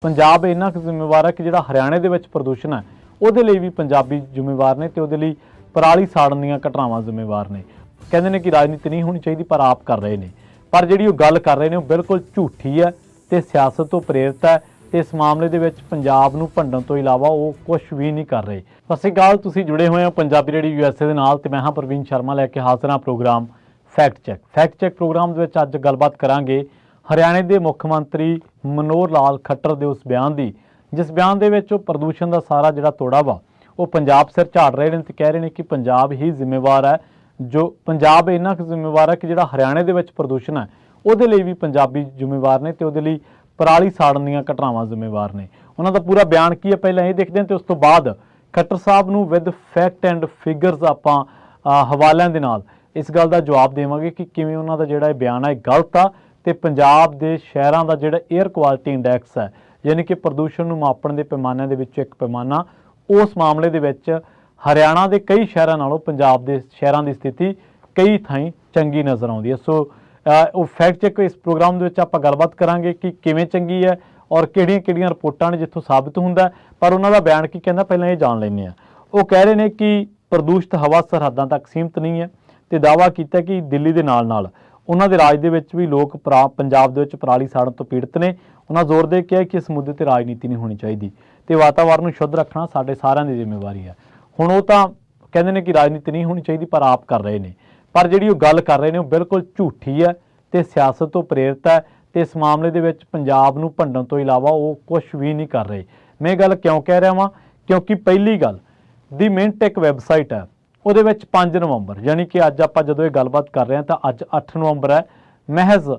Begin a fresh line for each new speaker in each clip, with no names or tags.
ਪੰਜਾਬ ਇੰਨਾ ਕੁ ਜ਼ਿੰਮੇਵਾਰ ਹੈ ਕਿ ਜਿਹੜਾ ਹਰਿਆਣੇ ਦੇ ਵਿੱਚ ਪ੍ਰਦੂਸ਼ਣ ਹੈ ਉਹਦੇ ਲਈ ਵੀ ਪੰਜਾਬੀ ਜ਼ਿੰਮੇਵਾਰ ਨੇ ਤੇ ਉਹਦੇ ਲਈ ਪਰਾਲੀ ਸਾੜਨ ਦੀਆਂ ਘਟਨਾਵਾਂ ਜ਼ਿੰਮੇਵਾਰ ਨੇ। ਕਹਿੰਦੇ ਨੇ ਕਿ ਰਾਜਨੀਤੀ ਨਹੀਂ ਹੋਣੀ ਚਾਹੀਦੀ ਪਰ ਆਪ ਕਰ ਰਹੇ ਨੇ। ਪਰ ਜਿਹੜੀ ਉਹ ਗੱਲ ਕਰ ਰਹੇ ਨੇ ਉਹ ਬਿਲਕੁਲ ਝੂਠੀ ਹੈ ਤੇ ਸਿਆਸਤ ਤੋਂ ਪ੍ਰੇਰਿਤ ਹੈ ਤੇ ਇਸ ਮਾਮਲੇ ਦੇ ਵਿੱਚ ਪੰਜਾਬ ਨੂੰ ਭੰਡਣ ਤੋਂ ਇਲਾਵਾ ਉਹ ਕੁਝ ਵੀ ਨਹੀਂ ਕਰ ਰਹੇ। ਸਤਿ ਸ਼੍ਰੀ ਅਕਾਲ, ਤੁਸੀਂ ਜੁੜੇ ਹੋਏ ਹੋ ਪੰਜਾਬੀ ਰੇਡੀਓ USA ਦੇ ਨਾਲ ਤੇ ਮੈਂ ਹਾਂ ਪ੍ਰਵੀਨ ਸ਼ਰਮਾ ਲੈ ਕੇ ਹਾਜ਼ਰ ਹਾਂ ਪ੍ਰੋਗਰਾਮ ਫੈਕਟ ਚੈੱਕ ਪ੍ਰੋਗਰਾਮ ਦੇ ਵਿੱਚ ਅੱਜ ਗੱਲਬਾਤ ਕਰਾਂਗੇ ਹਰਿਆਣੇ ਦੇ ਮੁੱਖ ਮੰਤਰੀ ਮਨੋਹਰ ਲਾਲ ਖੱਟਰ ਦੇ ਉਸ ਬਿਆਨ ਦੀ, ਜਿਸ ਬਿਆਨ ਦੇ ਵਿੱਚ ਉਹ ਪ੍ਰਦੂਸ਼ਣ ਦਾ ਸਾਰਾ ਜਿਹੜਾ ਤੋੜਾ ਵਾ ਉਹ ਪੰਜਾਬ ਸਿਰ ਝਾੜ ਰਹੇ ਨੇ ਤੇ ਕਹਿ ਰਹੇ ਨੇ ਕਿ ਪੰਜਾਬ ਹੀ ਜ਼ਿੰਮੇਵਾਰ ਹੈ। ਜੋ ਪੰਜਾਬ ਇੰਨਾ ਕੁ ਜ਼ਿੰਮੇਵਾਰ ਹੈ ਕਿ ਜਿਹੜਾ ਹਰਿਆਣੇ ਦੇ ਵਿੱਚ ਪ੍ਰਦੂਸ਼ਣ ਹੈ ਉਹਦੇ ਲਈ ਵੀ ਪੰਜਾਬੀ ਜ਼ਿੰਮੇਵਾਰ ਨੇ ਤੇ ਉਹਦੇ ਲਈ ਪਰਾਲੀ ਸਾੜਨ ਦੀਆਂ ਘਟਨਾਵਾਂ ਜ਼ਿੰਮੇਵਾਰ ਨੇ। ਉਹਨਾਂ ਦਾ ਪੂਰਾ ਬਿਆਨ ਕੀ ਹੈ ਪਹਿਲਾਂ ਇਹ ਦੇਖਦੇ ਹਾਂ ਤੇ ਉਸ ਤੋਂ ਬਾਅਦ ਖੱਟਰ ਸਾਹਿਬ ਨੂੰ ਵਿਦ ਫੈਕਟ ਐਂਡ ਫਿਗਰਸ ਆਪਾਂ ਹਵਾਲਿਆਂ ਦੇ ਨਾਲ ਇਸ ਗੱਲ ਦਾ ਜਵਾਬ ਦੇਵਾਂਗੇ ਕਿ ਕਿਵੇਂ ਉਹਨਾਂ ਦਾ ਜਿਹੜਾ ਇਹ ਬਿਆਨ ਹੈ ਗਲਤ ਆ ਤੇ ਪੰਜਾਬ ਦੇ ਸ਼ਹਿਰਾਂ ਦਾ ਜਿਹੜਾ 에ਅਰ ਕੁਆਲਿਟੀ ਇੰਡੈਕਸ ਹੈ ਯਾਨੀ ਕਿ ਪ੍ਰਦੂਸ਼ਣ ਨੂੰ ਮਾਪਣ ਦੇ ਪੈਮਾਨਿਆਂ ਦੇ ਵਿੱਚ ਇੱਕ ਪੈਮਾਨਾ, ਉਸ ਮਾਮਲੇ ਦੇ ਵਿੱਚ ਹਰਿਆਣਾ ਦੇ ਕਈ ਸ਼ਹਿਰਾਂ ਨਾਲੋਂ ਪੰਜਾਬ ਦੇ ਸ਼ਹਿਰਾਂ ਦੀ ਸਥਿਤੀ ਕਈ ਥਾਈਂ ਚੰਗੀ ਨਜ਼ਰ ਆਉਂਦੀ ਹੈ। ਸੋ ਉਹ ਫੈਕਟ ਚੈੱਕ ਇਸ ਪ੍ਰੋਗਰਾਮ ਦੇ ਵਿੱਚ ਆਪਾਂ ਗੱਲਬਾਤ ਕਰਾਂਗੇ ਕਿ ਕਿਵੇਂ ਚੰਗੀ ਹੈ ਔਰ ਕਿਹੜੀਆਂ ਰਿਪੋਰਟਾਂ ਨੇ ਜਿੱਥੋਂ ਸਾਬਤ ਹੁੰਦਾ। ਪਰ ਉਹਨਾਂ ਦਾ ਬਿਆਨ ਕੀ ਕਹਿੰਦਾ ਪਹਿਲਾਂ ਇਹ ਜਾਣ ਲੈਂਦੇ ਹਾਂ। ਉਹ ਕਹਿ ਰਹੇ ਨੇ ਕਿ ਪ੍ਰਦੂਸ਼ਿਤ ਹਵਾ ਸਰਹੱਦਾਂ ਤੱਕ ਸੀਮਿਤ ਨਹੀਂ ਹੈ ਤੇ ਦਾਅਵਾ ਕੀਤਾ ਕਿ ਦਿੱਲੀ ਦੇ ਨਾਲ ਉਹਨਾਂ ਦੇ ਰਾਜ ਦੇ ਵਿੱਚ ਵੀ ਲੋਕ ਪੰਜਾਬ ਦੇ ਵਿੱਚ ਪਰਾਲੀ ਸਾੜਨ ਤੋਂ ਪੀੜਤ ਨੇ। ਉਹਨਾਂ ਜ਼ੋਰ ਦੇ ਕੇ ਕਿਹਾ ਕਿ ਇਸ ਮੁੱਦੇ ਤੇ ਰਾਜਨੀਤੀ ਨਹੀਂ ਹੋਣੀ ਚਾਹੀਦੀ ਤੇ ਵਾਤਾਵਰਨ ਨੂੰ ਸ਼ੁੱਧ ਰੱਖਣਾ ਸਾਡੇ ਸਾਰਿਆਂ ਦੀ ਜ਼ਿੰਮੇਵਾਰੀ ਹੈ। ਹੁਣ ਉਹ ਤਾਂ ਕਹਿੰਦੇ ਨੇ ਕਿ ਰਾਜਨੀਤੀ ਨਹੀਂ ਹੋਣੀ ਚਾਹੀਦੀ ਪਰ ਆਪ ਕਰ ਰਹੇ ਨੇ। ਪਰ ਜਿਹੜੀ ਉਹ ਗੱਲ ਕਰ ਰਹੇ ਨੇ ਉਹ ਬਿਲਕੁਲ ਝੂਠੀ ਹੈ ਤੇ ਸਿਆਸਤ ਤੋਂ ਪ੍ਰੇਰਿਤ ਹੈ ਤੇ ਇਸ ਮਾਮਲੇ ਦੇ ਵਿੱਚ ਪੰਜਾਬ ਨੂੰ ਭੰਡਣ ਤੋਂ ਇਲਾਵਾ ਉਹ ਕੁਝ ਵੀ ਨਹੀਂ ਕਰ ਰਹੇ। ਮੈਂ ਇਹ ਗੱਲ ਕਿਉਂ ਕਹਿ ਰਿਹਾ ਵਾਂ ਕਿਉਂਕਿ ਪਹਿਲੀ ਗੱਲ ਦੀ ਮਿੰਟ ਇੱਕ ਵੈਬਸਾਈਟ ਹੈ ਉਹਦੇ ਵਿੱਚ 5 ਨਵੰਬਰ ਯਾਨੀ ਕਿ ਅੱਜ ਆਪਾਂ ਜਦੋਂ ਇਹ ਗੱਲਬਾਤ ਕਰ ਰਹੇ ਹਾਂ ਤਾਂ ਅੱਜ 8 ਨਵੰਬਰ ਹੈ, ਮਹਿਜ਼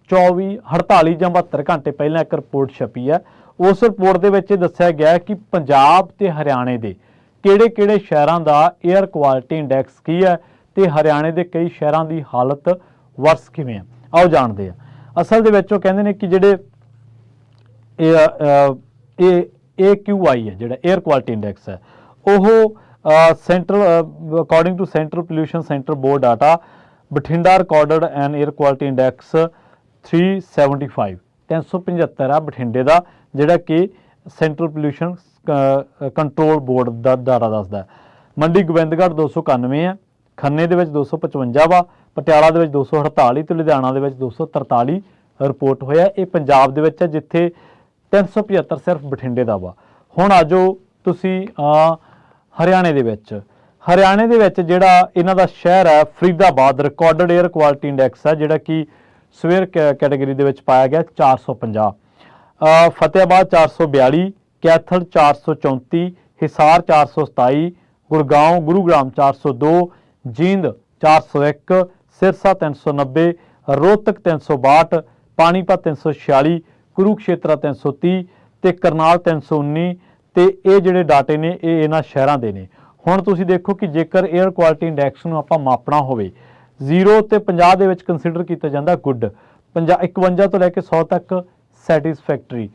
48 ਜਾਂ 72 ਘੰਟੇ ਪਹਿਲਾਂ ਇੱਕ ਰਿਪੋਰਟ ਛਪੀ ਹੈ। ਉਸ ਰਿਪੋਰਟ ਦੇ ਵਿੱਚ ਇਹ ਦੱਸਿਆ ਗਿਆ ਕਿ ਪੰਜਾਬ ਤੇ ਹਰਿਆਣੇ ਦੇ ਕਿਹੜੇ ਸ਼ਹਿਰਾਂ ਦਾ 에ਅਰ ਕੁਆਲਿਟੀ ਇੰਡੈਕਸ ਕੀ ਹੈ ਤੇ ਹਰਿਆਣੇ ਦੇ ਕਈ ਸ਼ਹਿਰਾਂ ਦੀ ਹਾਲਤ ਵਰਸ ਕਿਵੇਂ ਹੈ। ਆਓ ਜਾਣਦੇ ਹਾਂ। ਅਸਲ ਦੇ ਵਿੱਚ ਉਹ ਕਹਿੰਦੇ ਨੇ ਕਿ ਜਿਹੜੇ AQI ਹੈ ਜਿਹੜਾ 에ਅਰ ਕੁਆਲਿਟੀ ਇੰਡੈਕਸ ਹੈ ਉਹ according to Central Pollution Center Board data, Bathinda recorded an air quality index 375 ਆ ਬਠਿੰਡੇ ਦਾ, ਜਿਹੜਾ ਕਿ ਸੈਂਟਰਲ ਪੋਲਿਊਸ਼ਨ ਕੰਟਰੋਲ ਬੋਰਡ ਦਾ ਡਾਟਾ ਦੱਸਦਾ। ਮੰਡੀ ਗੋਬਿੰਦਗੜ੍ਹ 291 ਹੈ, ਖੰਨੇ ਦੇ ਵਿੱਚ 255 ਵਾ, ਪਟਿਆਲਾ ਦੇ ਵਿੱਚ 248 ਤੇ ਲੁਧਿਆਣਾ ਦੇ ਵਿੱਚ 243 ਰਿਪੋਰਟ ਹੋਇਆ। ਇਹ ਪੰਜਾਬ ਦੇ ਵਿੱਚ ਹੈ ਜਿੱਥੇ 375 ਸਿਰਫ ਬਠਿੰਡੇ ਦਾ ਵਾ। ਹੁਣ ਆਜੋ ਤੁਸੀਂ ਹਰਿਆਣੇ ਦੇ ਵਿੱਚ ਜਿਹੜਾ ਇਹਨਾਂ ਦਾ ਸ਼ਹਿਰ ਹੈ Faridabad, recorded air quality index ਹੈ ਜਿਹੜਾ ਕਿ ਸਵੇਰ ਕੈਟਾਗਰੀ ਦੇ ਵਿੱਚ ਪਾਇਆ ਗਿਆ 450, ਫਤਿਆਬਾਦ 442, ਕੈਥਲ 434, ਹਿਸਾਰ 427, ਗੁੜਗਾਉਂ ਗੁਰੂਗ੍ਰਾਮ 402, ਜੀਂਦ 401, ਸਿਰਸਾ 390, ਰੋਹਤਕ 362, ਪਾਣੀਪਤ 346, ਕੁਰੂਕਸ਼ੇਤਰਾ 330 ਤੇ ਕਰਨਾਲ 319 ਤੇ ਇਹ ਜਿਹੜੇ ਡਾਟੇ ਨੇ ਇਹ ਇਹਨਾਂ ਸ਼ਹਿਰਾਂ ਦੇ ਨੇ। ਹੁਣ ਤੁਸੀਂ ਦੇਖੋ ਕਿ ਜੇਕਰ 에ਅਰ ਕੁਆਲਿਟੀ ਇੰਡੈਕਸ ਨੂੰ ਆਪਾਂ ਮਾਪਣਾ ਹੋਵੇ 0 ਤੇ 50 ਦੇ ਵਿੱਚ ਕੰਸੀਡਰ ਕੀਤਾ ਜਾਂਦਾ ਗੁੱਡ, 51 ਤੋਂ ਲੈ ਕੇ 100 ਤੱਕ ਸੈਟੀਸਫੈਕਟਰੀ,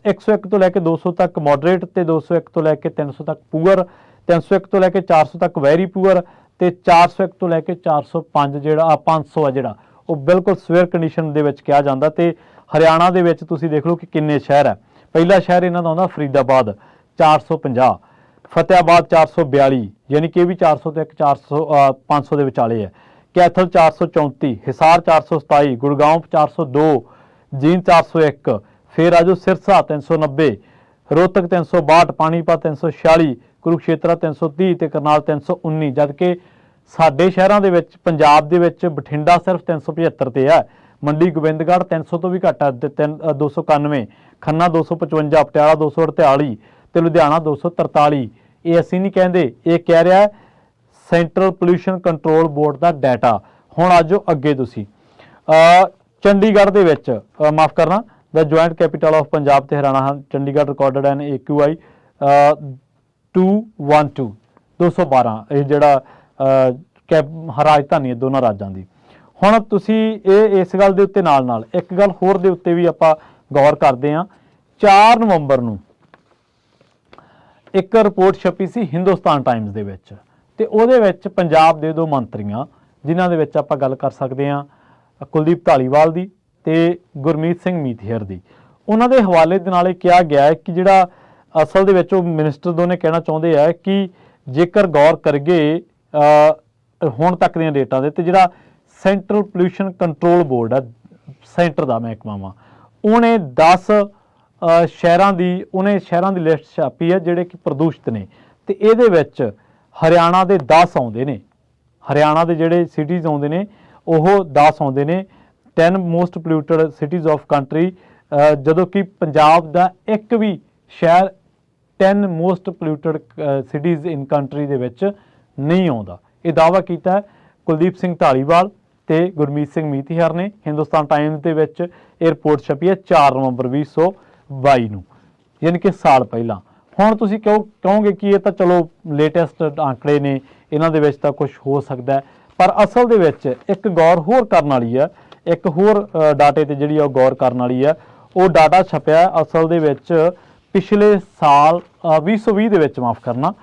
101 ਤੋਂ ਲੈ ਕੇ 200 ਤੱਕ ਮੋਡਰੇਟ ਤੇ 201 ਤੋਂ ਲੈ ਕੇ 300 ਤੱਕ ਪੂਅਰ, 301 ਤੋਂ ਲੈ ਕੇ 400 ਤੱਕ ਵੈਰੀ ਪੂਅਰ ਤੇ 401 ਤੋਂ ਲੈ ਕੇ 405 ਜਿਹੜਾ 500 ਆ ਜਿਹੜਾ ਉਹ ਬਿਲਕੁਲ ਸਵੇਅਰ ਕੰਡੀਸ਼ਨ ਦੇ ਵਿੱਚ ਕਿਹਾ ਜਾਂਦਾ। ਤੇ ਹਰਿਆਣਾ ਦੇ ਵਿੱਚ ਤੁਸੀਂ ਦੇਖ ਲਓ ਕਿ ਕਿੰਨੇ ਸ਼ਹਿਰ ਹੈ। ਪਹਿਲਾ ਸ਼ਹਿਰ ਇਹਨਾਂ ਦਾ ਆਉਂਦਾ ਫਰੀਦਾਬਾਦ 450, ਫਤਿਆਬਾਦ 442 ਯਾਨੀ ਕਿ ਇਹ ਵੀ 400 ਤੋਂ 500 ਦੇ ਵਿਚਾਲੇ ਹੈ, ਕੈਥਲ 434, ਹਿਸਾਰ 427, ਗੁੜਗਾਉਂ 402, ਜੀਂਦ 401, ਫਿਰ ਆਜੋ ਸਿਰਸਾ 390, ਰੋਹਤਕ 362, ਪਾਣੀਪਤ 346, ਕੁਰੂਕਸ਼ੇਤਰਾ 330 ਤੇ ਕਰਨਾਲ 319। ਜਦਕਿ ਸਾਡੇ ਸ਼ਹਿਰਾਂ ਦੇ ਵਿੱਚ ਪੰਜਾਬ ਦੇ ਵਿੱਚ ਬਠਿੰਡਾ ਸਿਰਫ 375 ਤੇ ਹੈ, ਮੰਡੀ ਗੋਬਿੰਦਗੜ੍ਹ 300 ਤੋਂ ਵੀ ਘੱਟ ਹੈ 291, ਖੰਨਾ 255, ਪਟਿਆਲਾ 248 ਤੇ ਲੁਧਿਆਣਾ 243। ਇਹ ਅਸੀਂ ਨਹੀਂ ਕਹਿੰਦੇ, ਇਹ ਕਹਿ ਰਿਹਾ ਸੈਂਟਰਲ ਪੋਲਿਊਸ਼ਨ ਕੰਟਰੋਲ ਬੋਰਡ ਦਾ ਡਾਟਾ। ਹੁਣ ਆਜੋ ਅੱਗੇ ਤੁਸੀਂ ਚੰਡੀਗੜ੍ਹ ਦੇ ਵਿੱਚ ਮਾਫ ਕਰਨਾ ਦਾ ਜੁਆਇੰਟ ਕੈਪੀਟਲ ਆਫ ਪੰਜਾਬ ਤੇ ਹਰਿਆਣਾ, ਚੰਡੀਗੜ੍ਹ ਰਿਕਾਰਡਡ ਐਨ AQI 212 ਇਹ ਜਿਹੜਾ ਰਾਜਧਾਨੀ ਹੈ ਦੋਨਾਂ ਰਾਜਾਂ ਦੀ। ਹੁਣ ਤੁਸੀਂ ਇਸ ਗੱਲ ਦੇ ਉੱਤੇ ਨਾਲ ਇੱਕ ਗੱਲ ਹੋਰ ਦੇ ਉੱਤੇ ਵੀ ਆਪਾਂ ਗੌਰ ਕਰਦੇ ਹਾਂ। 4 ਨਵੰਬਰ ਨੂੰ ਇੱਕ ਰਿਪੋਰਟ ਛਪੀ ਸੀ ਹਿੰਦੁਸਤਾਨ ਟਾਈਮਜ਼ ਦੇ ਵਿੱਚ ਤੇ ਉਹਦੇ ਵਿੱਚ ਪੰਜਾਬ ਦੇ 2 ਮੰਤਰੀਆਂ ਜਿਨ੍ਹਾਂ ਦੇ ਵਿੱਚ ਆਪਾਂ ਗੱਲ ਕਰ ਸਕਦੇ ਹਾਂ ਕੁਲਦੀਪ ਧਾਲੀਵਾਲ ਦੀ ਤੇ ਗੁਰਮੀਤ ਸਿੰਘ ਮੀਤਹਿਰ ਦੀ, ਉਹਨਾਂ ਦੇ ਹਵਾਲੇ ਦੇ ਨਾਲ ਇਹ ਕਿਹਾ ਗਿਆ ਹੈ ਕਿ ਜਿਹੜਾ ਅਸਲ ਦੇ ਵਿੱਚ ਉਹ ਮਿਨਿਸਟਰ ਦੋਨੇ ਕਹਿਣਾ ਚਾਹੁੰਦੇ ਆ ਕਿ ਜੇਕਰ ਗੌਰ ਕਰਗੇ ਹੁਣ ਤੱਕ ਦੀਆਂ ਡੇਟਾਂ ਦੇ ਤੇ ਜਿਹੜਾ ਸੈਂਟਰਲ ਪੋਲਿਊਸ਼ਨ ਕੰਟਰੋਲ ਬੋਰਡ ਆ ਸੈਂਟਰ ਦਾ ਮਹਿਕਮਾ ਵਾ ਉਹਨੇ 10 ਸ਼ਹਿਰਾਂ ਦੀ ਲਿਸਟ ਛਾਪੀ ਹੈ ਜਿਹੜੇ ਕਿ ਪ੍ਰਦੂਸ਼ਿਤ ਨੇ ਤੇ ਇਹਦੇ ਵਿੱਚ ਹਰਿਆਣਾ ਦੇ 10 ਆਉਂਦੇ ਨੇ। ਹਰਿਆਣਾ ਦੇ ਜਿਹੜੇ ਸਿਟੀਜ਼ ਆਉਂਦੇ ਨੇ ਉਹ 10 ਆਉਂਦੇ ਨੇ 10 most polluted cities of country, ਜਦੋਂ ਕਿ ਪੰਜਾਬ ਦਾ ਇੱਕ ਵੀ ਸ਼ਹਿਰ 10 ਮੋਸਟ ਪੋਲਿਊਟਡ ਸਿਟੀਜ਼ ਇਨ ਕੰਟਰੀ ਦੇ ਵਿੱਚ ਨਹੀਂ ਆਉਂਦਾ। ਇਹ ਦਾਅਵਾ ਕੀਤਾ ਕੁਲਦੀਪ ਸਿੰਘ ਢਾਲੀਵਾਲ ਤੇ ਗੁਰਮੀਤ ਸਿੰਘ ਮੀਤੀਹਰ ਨੇ। ਹਿੰਦੁਸਤਾਨ ਟਾਈਮਜ਼ ਦੇ ਵਿੱਚ ਇਹ ਰਿਪੋਰਟ ਛਪੀ ਹੈ 4 ਨਵੰਬਰ 2022 ਨੂੰ, ਯਾਨੀ ਕਿ ਸਾਲ ਪਹਿਲਾਂ। ਹੁਣ ਤੁਸੀਂ ਕਹੋਗੇ ਕਿ ਇਹ ਤਾਂ ਚਲੋ ਲੇਟੈਸਟ ਆંકੜੇ ਨੇ, ਇਹਨਾਂ ਦੇ ਵਿੱਚ ਤਾਂ ਕੁਝ ਹੋ ਸਕਦਾ ਹੈ, ਪਰ ਅਸਲ ਦੇ ਵਿੱਚ ਇੱਕ ਗੌਰ ਹੋਰ ਕਰਨ ਵਾਲੀ ਹੈ, ਇੱਕ ਹੋਰ ਡਾਟੇ ਤੇ ਜਿਹੜੀ ਉਹ ਗੌਰ ਕਰਨ ਵਾਲੀ ਹੈ। ਉਹ ਡਾਟਾ ਛਪਿਆ ਅਸਲ ਦੇ ਵਿੱਚ ਪਿਛਲੇ ਸਾਲ 2020 ਦੇ ਵਿੱਚ, ਮਾਫ ਕਰਨਾ,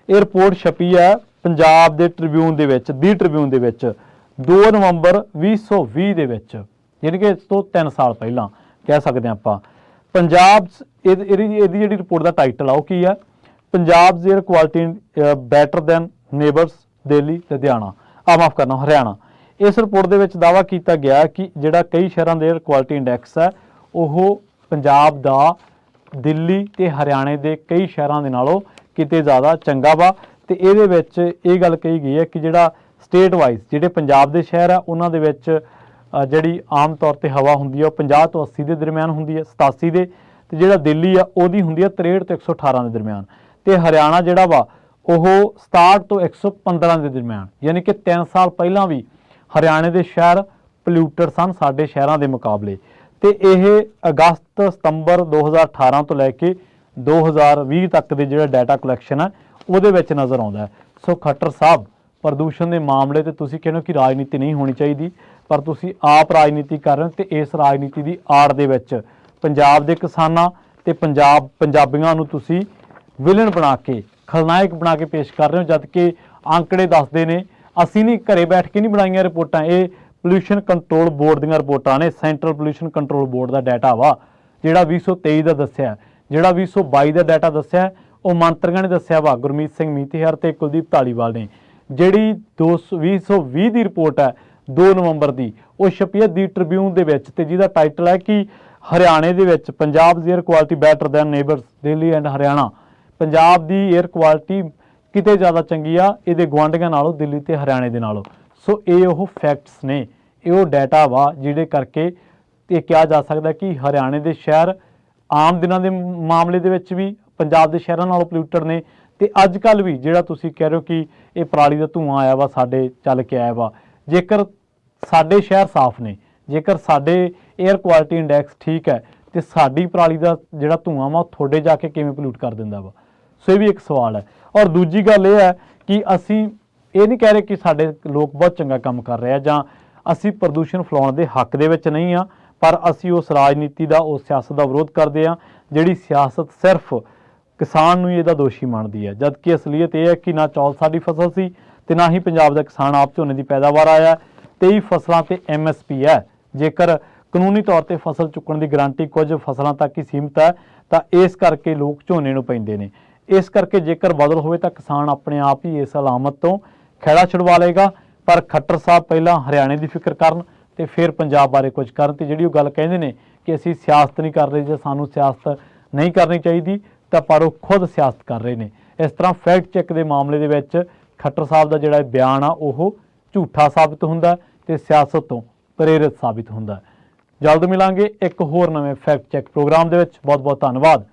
ਇਹ ਰਿਪੋਰਟ ਛਪੀ ਹੈ ਪੰਜਾਬ ਦੇ ਟ੍ਰਿਬਿਊਨ ਦੇ ਵਿੱਚ, ਦੀ ਟ੍ਰਿਬਿਊਨ ਦੇ ਵਿੱਚ 2 ਨਵੰਬਰ 2020 ਦੇ ਵਿੱਚ, ਯਾਨੀ ਕਿ ਇਸ ਤੋਂ 3 ਸਾਲ ਪਹਿਲਾਂ ਕਹਿ ਸਕਦੇ ਹਾਂ ਆਪਾਂ। ਪੰਜਾਬ ਇਹਦੀ ਜਿਹੜੀ ਰਿਪੋਰਟ ਦਾ ਟਾਈਟਲ ਆ ਉਹ ਕੀ ਹੈ? Punjab air quality better than neighbours Delhi, Ludhiana, ਮਾਫ ਕਰਨਾ, ਹਰਿਆਣਾ। ਇਸ ਰਿਪੋਰਟ ਦੇ ਵਿੱਚ ਦਾਅਵਾ ਕੀਤਾ ਗਿਆ ਕਿ ਜਿਹੜਾ ਕਈ ਸ਼ਹਿਰਾਂ ਦੇ ਏਅਰ ਕੁਆਲਿਟੀ ਇੰਡੈਕਸ ਹੈ ਉਹ ਪੰਜਾਬ ਦਾ ਦਿੱਲੀ ਤੇ ਹਰਿਆਣੇ ਦੇ ਕਈ ਸ਼ਹਿਰਾਂ ਦੇ ਨਾਲੋਂ ਕਿਤੇ ਜ਼ਿਆਦਾ ਚੰਗਾ ਵਾ। ਤੇ ਇਹਦੇ ਵਿੱਚ ਇਹ ਗੱਲ ਕਹੀ ਗਈ ਹੈ ਕਿ ਜਿਹੜਾ ਸਟੇਟ ਵਾਈਜ਼ ਜਿਹੜੇ ਪੰਜਾਬ ਦੇ ਸ਼ਹਿਰ ਆ ਉਹਨਾਂ ਦੇ ਵਿੱਚ ਜਿਹੜੀ ਆਮ ਤੌਰ ਤੇ ਹਵਾ ਹੁੰਦੀ ਹੈ ਉਹ 50 ਤੋਂ 80 ਦੇ ਦਰਮਿਆਨ ਹੁੰਦੀ ਹੈ, 87 ਦੇ, ਤੇ ਜਿਹੜਾ ਦਿੱਲੀ ਆ ਉਹਦੀ ਹੁੰਦੀ ਹੈ 63 ਤੋਂ 118 ਦੇ ਦਰਮਿਆਨ, ਤੇ ਹਰਿਆਣਾ ਜਿਹੜਾ ਵਾ ਉਹ 67 ਤੋਂ 115 ਦੇ ਦਰਮਿਆਨ। ਯਾਨੀ ਕਿ 3 ਸਾਲ ਪਹਿਲਾਂ ਵੀ ਹਰਿਆਣੇ ਦੇ ਸ਼ਹਿਰ ਪੋਲਿਊਟਡ ਸਨ ਸਾਡੇ ਸ਼ਹਿਰਾਂ ਦੇ ਮੁਕਾਬਲੇ। ਤੇ ਇਹ ਅਗਸਤ ਸਤੰਬਰ 2018 ਤੋਂ ਲੈ ਕੇ 2020 ਤੱਕ ਦੇ ਜਿਹੜਾ ਡਾਟਾ ਕਲੈਕਸ਼ਨ ਹੈ ਉਹਦੇ ਵਿੱਚ ਨਜ਼ਰ ਆਉਂਦਾ ਹੈ। ਸੋ ਖੱਟਰ ਸਾਹਿਬ, ਪ੍ਰਦੂਸ਼ਣ ਦੇ ਮਾਮਲੇ ਤੇ ਤੁਸੀਂ ਕਹਿੰਦੇ ਹੋ ਕਿ ਰਾਜਨੀਤੀ ਨਹੀਂ ਹੋਣੀ ਚਾਹੀਦੀ, ਪਰ ਤੁਸੀਂ ਆਪ ਰਾਜਨੀਤੀ ਕਰ ਰਹੇ ਹੋ ਤੇ ਇਸ ਰਾਜਨੀਤੀ ਦੀ ਆੜ ਦੇ ਵਿੱਚ ਪੰਜਾਬ ਦੇ ਕਿਸਾਨਾਂ ਤੇ ਪੰਜਾਬੀਆਂ ਨੂੰ ਤੁਸੀਂ ਵਿਲਨ ਬਣਾ ਕੇ, ਖਲਨਾਇਕ ਬਣਾ ਕੇ ਪੇਸ਼ ਕਰ ਰਹੇ ਹੋ, ਜਦ ਕਿ ਆંકੜੇ ਦੱਸਦੇ ਨੇ, ਅਸੀਂ ਨਹੀਂ ਘਰੇ ਬੈਠ ਕੇ ਨਹੀਂ ਬਣਾਈਆਂ ਰਿਪੋਰਟਾਂ, ਇਹ ਪੋਲਿਊਸ਼ਨ ਕੰਟਰੋਲ ਬੋਰਡ ਦੀਆਂ ਰਿਪੋਰਟਾਂ ਨੇ। ਸੈਂਟਰਲ ਪੋਲਿਊਸ਼ਨ ਕੰਟਰੋਲ ਬੋਰਡ ਦਾ ਡਾਟਾ ਵਾ ਜਿਹੜਾ 2023 ਦਾ ਦੱਸਿਆ, ਜਿਹੜਾ 2022 ਦਾ ਡਾਟਾ ਦੱਸਿਆ ਉਹ ਮੰਤਰੀਆਂ ਨੇ ਦੱਸਿਆ ਵਾ, ਗੁਰਮੀਤ ਸਿੰਘ ਮੀਤੀਹਰ ਤੇ ਕੁਲਦੀਪ ਢਾਲੀਵਾਲ ਨੇ। ਜਿਹੜੀ 2020 ਦੀ ਰਿਪੋਰਟ ਹੈ 2 ਨਵੰਬਰ ਦੀ, ਉਹ ਛਪੀ ਹੈ ਦੀ ਟ੍ਰਿਬਿਊਨ ਦੇ ਵਿੱਚ, ਤੇ ਜਿਹਦਾ ਟਾਈਟਲ ਹੈ ਕਿ ਹਰਿਆਣੇ ਦੇ ਵਿੱਚ Punjab air quality better than neighbours Delhi and Haryana. Punjab the air quality ਕਿਤੇ ਜ਼ਿਆਦਾ ਚੰਗੀ ਆ ਇਹਦੇ ਗੁਆਂਢੀਆਂ ਨਾਲੋਂ, ਦਿੱਲੀ ਤੇ ਹਰਿਆਣੇ ਦੇ ਨਾਲੋਂ। ਸੋ ਇਹ ਉਹ ਫੈਕਟਸ ਨੇ, ਇਹ ਉਹ ਡਾਟਾ ਵਾ ਜਿਹਦੇ ਕਰਕੇ ਇਹ ਕਿਹਾ ਜਾ ਸਕਦਾ ਕਿ ਹਰਿਆਣੇ ਦੇ ਸ਼ਹਿਰ ਆਮ ਦਿਨਾਂ ਦੇ ਮਾਮਲੇ ਦੇ ਵਿੱਚ ਵੀ ਪੰਜਾਬ ਦੇ ਸ਼ਹਿਰਾਂ ਨਾਲੋਂ ਪੋਲਿਊਟਡ ਨੇ। ਤੇ ਅੱਜ ਕੱਲ੍ਹ ਵੀ ਜਿਹੜਾ ਤੁਸੀਂ ਕਹਿ ਰਹੇ ਹੋ ਕਿ ਇਹ ਪਰਾਲੀ ਦਾ ਧੂੰਆਂ ਆਇਆ ਵਾ, ਸਾਡੇ ਚੱਲ ਕੇ ਆਇਆ ਵਾ, ਜੇਕਰ ਸਾਡੇ ਸ਼ਹਿਰ ਸਾਫ਼ ਨੇ, ਜੇਕਰ ਸਾਡੇ ਏਅਰ ਕੁਆਲਿਟੀ ਇੰਡੈਕਸ ਠੀਕ ਹੈ, ਤੇ ਸਾਡੀ ਪਰਾਲੀ ਦਾ ਜਿਹੜਾ ਧੂੰਆਂ ਵਾ ਤੁਹਾਡੇ ਜਾ ਕੇ ਕਿਵੇਂ ਪੋਲਿਊਟ ਕਰ ਦਿੰਦਾ ਵਾ? ਸੋ ਇਹ ਵੀ ਇੱਕ ਸਵਾਲ ਹੈ। ਔਰ ਦੂਜੀ ਗੱਲ ਇਹ ਹੈ ਕਿ ਅਸੀਂ ਇਹ ਨਹੀਂ ਕਹਿ ਰਹੇ ਕਿ ਸਾਡੇ ਲੋਕ ਬਹੁਤ ਚੰਗਾ ਕੰਮ ਕਰ ਰਹੇ ਆ ਜਾਂ ਅਸੀਂ ਪ੍ਰਦੂਸ਼ਣ ਫੈਲਾਉਣ ਦੇ ਹੱਕ ਦੇ ਵਿੱਚ ਨਹੀਂ ਆ, ਪਰ ਅਸੀਂ ਉਸ ਰਾਜਨੀਤੀ ਦਾ, ਉਸ ਸਿਆਸਤ ਦਾ ਵਿਰੋਧ ਕਰਦੇ ਆ ਜਿਹੜੀ ਸਿਆਸਤ ਸਿਰਫ ਕਿਸਾਨ ਨੂੰ ਇਹਦਾ ਦੋਸ਼ੀ ਮੰਨਦੀ ਹੈ, ਜਦ ਕਿ ਅਸਲੀਅਤ ਇਹ ਹੈ ਕਿ ਨਾ ਚੌਲ ਸਾਡੀ ਫਸਲ ਸੀ ਤੇ ਨਾ ਹੀ ਪੰਜਾਬ ਦਾ ਕਿਸਾਨ ਆਪ ਝੋਨੇ ਦੀ ਪੈਦਾਵਾਰ ਆਇਆ। 23 ਫਸਲਾਂ ਤੇ MSP ਹੈ। ਜੇਕਰ ਕਾਨੂੰਨੀ ਤੌਰ ਤੇ ਫਸਲ ਚੁੱਕਣ ਦੀ ਗਾਰੰਟੀ ਕੁਝ ਫਸਲਾਂ ਤੱਕ ਹੀ ਸੀਮਤ ਹੈ ਤਾਂ ਇਸ ਕਰਕੇ ਲੋਕ ਝੋਨੇ ਨੂੰ ਪੈਂਦੇ ਨੇ। ਇਸ ਕਰਕੇ ਜੇਕਰ ਬਦਲ ਹੋਵੇ ਤਾਂ ਕਿਸਾਨ ਆਪਣੇ ਆਪ ਹੀ ਇਸ ਅਲਾਮਤ ਤੋਂ ਖਹਿੜਾ ਛੁਡਵਾ ਲਏਗਾ। ਪਰ ਖੱਟਰ ਸਾਹਿਬ ਪਹਿਲਾਂ ਹਰਿਆਣੇ ਦੀ ਫਿਕਰ ਕਰਨ ਤੇ ਫਿਰ ਪੰਜਾਬ ਬਾਰੇ ਕੁਝ ਕਰਨ, ਤੇ ਜਿਹੜੀ ਉਹ ਗੱਲ ਕਹਿੰਦੇ ਨੇ ਕਿ ਅਸੀਂ ਸਿਆਸਤ ਨਹੀਂ ਕਰ ਰਹੇ ਜਾਂ ਸਾਨੂੰ ਸਿਆਸਤ ਨਹੀਂ ਕਰਨੀ ਚਾਹੀਦੀ, ਤਾਂ ਪਰ ਉਹ ਖੁਦ ਸਿਆਸਤ ਕਰ ਰਹੇ ਨੇ। ਇਸ ਤਰ੍ਹਾਂ ਫੈਕਟ ਚੈੱਕ ਦੇ ਮਾਮਲੇ ਦੇ ਵਿੱਚ ਖੱਟਰ ਸਾਹਿਬ ਦਾ ਜਿਹੜਾ ਬਿਆਨ ਆ ਉਹ ਝੂਠਾ ਸਾਬਿਤ ਹੁੰਦਾ ਤੇ ਸਿਆਸਤ ਤੋਂ ਪ੍ਰੇਰਿਤ ਸਾਬਿਤ ਹੁੰਦਾ। ਜਲਦ ਮਿਲਾਂਗੇ ਇੱਕ ਹੋਰ ਨਵੇਂ ਫੈਕਟ ਚੈੱਕ ਪ੍ਰੋਗਰਾਮ ਦੇ ਵਿੱਚ। ਬਹੁਤ ਬਹੁਤ ਧੰਨਵਾਦ।